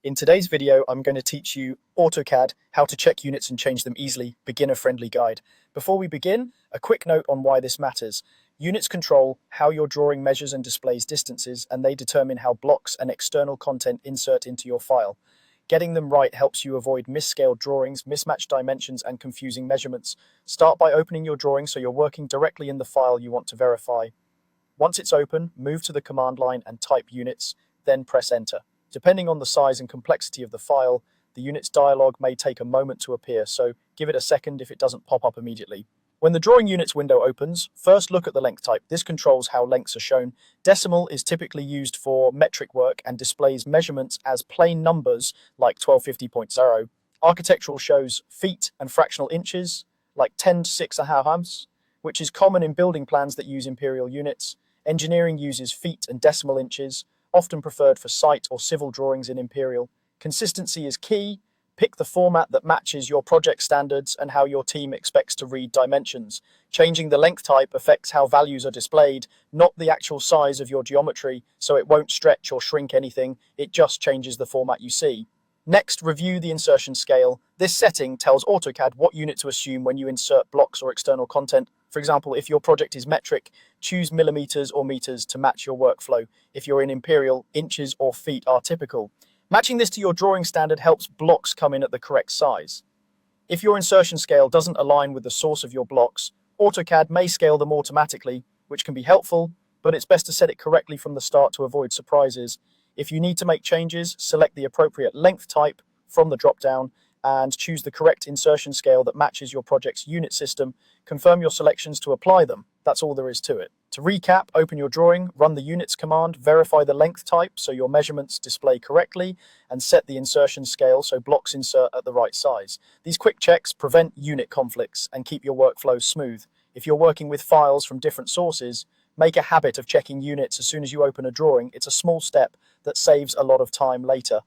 In today's video, I'm going to teach you AutoCAD, how to check units and change them easily, beginner-friendly guide. Before we begin, a quick note on why this matters. Units control how your drawing measures and displays distances, and they determine how blocks and external content insert into your file. Getting them right helps you avoid misscaled drawings, mismatched dimensions, and confusing measurements. Start by opening your drawing so you're working directly in the file you want to verify. Once it's open, move to the command line and type units, then press enter. Depending on the size and complexity of the file, the units dialog may take a moment to appear, so give it a second if it doesn't pop up immediately. When the drawing units window opens, first look at the length type. This controls how lengths are shown. Decimal is typically used for metric work and displays measurements as plain numbers like 1250.0. Architectural shows feet and fractional inches like 10 to 6.5 which is common in building plans that use imperial units. Engineering uses feet and decimal inches, often preferred for site or civil drawings in imperial. Consistency is key. Pick the format that matches your project standards and how your team expects to read dimensions. Changing the length type affects how values are displayed, not the actual size of your geometry, so it won't stretch or shrink anything, it just changes the format you see. Next, review the insertion scale. This setting tells AutoCAD what unit to assume when you insert blocks or external content. For example, if your project is metric, choose millimeters or meters to match your workflow. If you're in imperial, inches or feet are typical. Matching this to your drawing standard helps blocks come in at the correct size. If your insertion scale doesn't align with the source of your blocks, AutoCAD may scale them automatically, which can be helpful, but it's best to set it correctly from the start to avoid surprises. If you need to make changes, select the appropriate length type from the drop-down and choose the correct insertion scale that matches your project's unit system. Confirm your selections to apply them. That's all there is to it. To recap, open your drawing, run the units command, verify the length type so your measurements display correctly, and set the insertion scale so blocks insert at the right size. These quick checks prevent unit conflicts and keep your workflow smooth. If you're working with files from different sources, make a habit of checking units as soon as you open a drawing. It's a small step that saves a lot of time later.